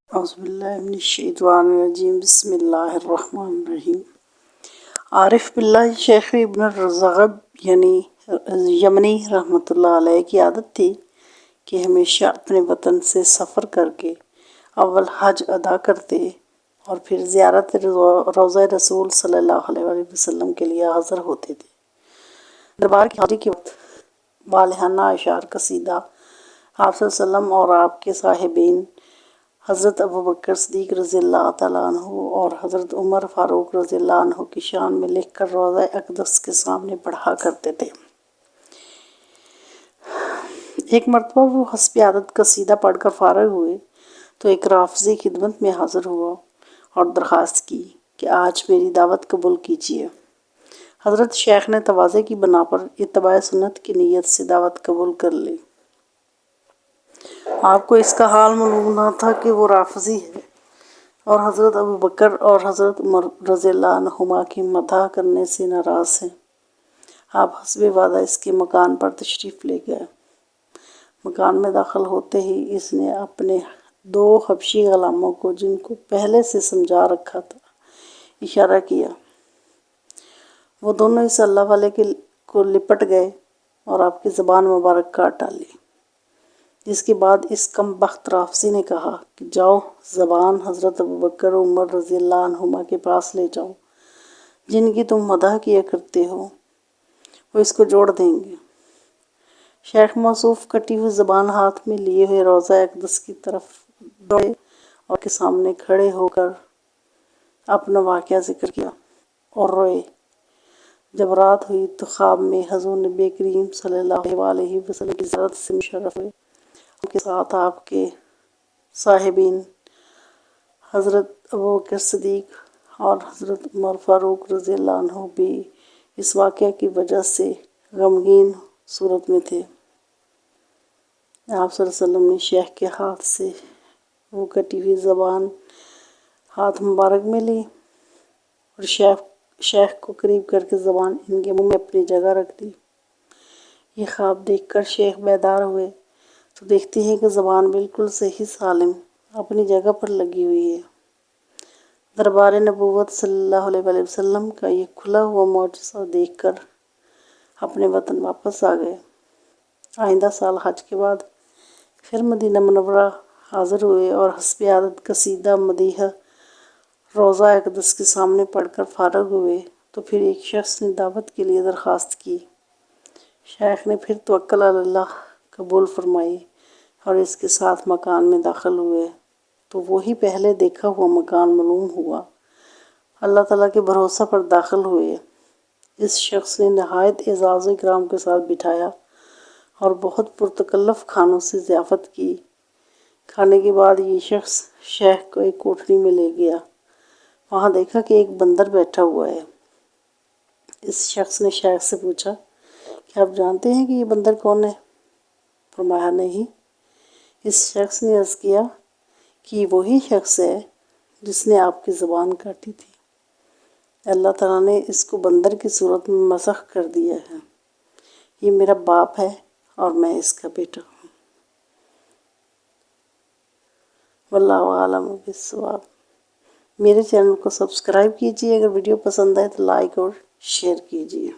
اعوذ باللہ من الشیطان الرجیم بسم اللہ الرحمن الرحیم۔ عارف باللہ شیخ ابن الرزغب یمنی رحمۃ اللہ علیہ کی عادت تھی کہ ہمیشہ اپنے وطن سے سفر کر کے اول حج ادا کرتے اور پھر زیارت روضہ رسول صلی اللہ علیہ وآلہ وسلم کے لیے حاضر ہوتے تھے۔ دربار کی حاضری کے وقت والہانہ اشعار قصیدہ آپ صلی اللہ علیہ وسلم اور آپ کے صاحبین حضرت ابوبکر صدیق رضی اللہ تعالیٰ عنہ اور حضرت عمر فاروق رضی اللہ عنہ کی شان میں لکھ کر روضہ اقدس کے سامنے پڑھا کرتے تھے۔ ایک مرتبہ وہ حسب عادت قصیدہ پڑھ کر فارغ ہوئے تو ایک رافضی خدمت میں حاضر ہوا اور درخواست کی کہ آج میری دعوت قبول کیجیے۔ حضرت شیخ نے تواضع کی بنا پر اتباع سنت کی نیت سے دعوت قبول کر لی۔ آپ کو اس کا حال معلوم نہ تھا کہ وہ رافضی ہے اور حضرت ابوبکر اور حضرت عمر رضی اللہ عنہما کی مدح کرنے سے ناراض ہیں۔ آپ حسب وعدہ اس کے مکان پر تشریف لے گئے۔ مکان میں داخل ہوتے ہی اس نے اپنے 2 حبشی غلاموں کو، جن کو پہلے سے سمجھا رکھا تھا، اشارہ کیا۔ وہ دونوں اس اللہ والے کو لپٹ گئے اور آپ کی زبان مبارک کاٹ ڈالی، جس کے بعد اس کم بخت رافضی نے کہا کہ جاؤ زبان حضرت ابوبکر و عمر رضی اللہ عنہما کے پاس لے جاؤ، جن کی تم مدح کیا کرتے ہو، وہ اس کو جوڑ دیں گے۔ شیخ موصوف کٹی ہوئی زبان ہاتھ میں لیے ہوئے روضہ اقدس کی طرف دوڑے اور کے سامنے کھڑے ہو کر اپنا واقعہ ذکر کیا اور روئے۔ جب رات ہوئی تو خواب میں حضور نبی کریم صلی اللہ علیہ وسلم کی زیارت سے مشرف ہوئے۔ ان کے ساتھ آپ کے صاحبین حضرت ابوبکر صدیق اور حضرت عمر فاروق رضی اللہ عنہ بھی اس واقعہ کی وجہ سے غمگین صورت میں تھے۔ آپ صلی اللہ علیہ وسلم نے شیخ کے ہاتھ سے وہ کٹی ہوئی زبان ہاتھ مبارک میں لی اور شیخ کو قریب کر کے زبان ان کے منہ میں اپنی جگہ رکھ دی۔ یہ خواب دیکھ کر شیخ بیدار ہوئے تو دیکھتے ہیں کہ زبان بالکل صحیح سالم اپنی جگہ پر لگی ہوئی ہے۔ دربار نبوت صلی اللہ علیہ وآلہ وسلم کا یہ کھلا ہوا معجزہ دیکھ کر اپنے وطن واپس آ گئے۔ آئندہ سال حج کے بعد پھر مدینہ منورہ حاضر ہوئے اور حسب عادت قصیدہ مدیحہ روضہ اقدس کے سامنے پڑھ کر فارغ ہوئے تو پھر ایک شخص نے دعوت کے لیے درخواست کی۔ شیخ نے پھر توکل علی اللہ قبول فرمائی اور اس کے ساتھ مکان میں داخل ہوئے تو وہی پہلے دیکھا ہوا مکان معلوم ہوا۔ اللہ تعالیٰ کے بھروسہ پر داخل ہوئے۔ اس شخص نے نہایت اعزاز و اکرام کے ساتھ بٹھایا اور بہت پرتکلف کھانوں سے ضیافت کی۔ کھانے کے بعد یہ شخص شیخ کو ایک کوٹھری میں لے گیا۔ وہاں دیکھا کہ ایک بندر بیٹھا ہوا ہے۔ اس شخص نے شیخ سے پوچھا کہ آپ جانتے ہیں کہ یہ بندر کون ہے؟ فرمایا نہیں۔ اس شخص نے عرض کیا کہ وہی شخص ہے جس نے آپ کی زبان کاٹی تھی۔ اللہ تعالیٰ نے اس کو بندر کی صورت میں مسخ کر دیا ہے۔ یہ میرا باپ ہے اور میں اس کا بیٹا ہوں۔ واللہ اعلم بالصواب۔ میرے چینل کو سبسکرائب کیجیے، اگر ویڈیو پسند آئے تو لائک اور شیئر کیجیے۔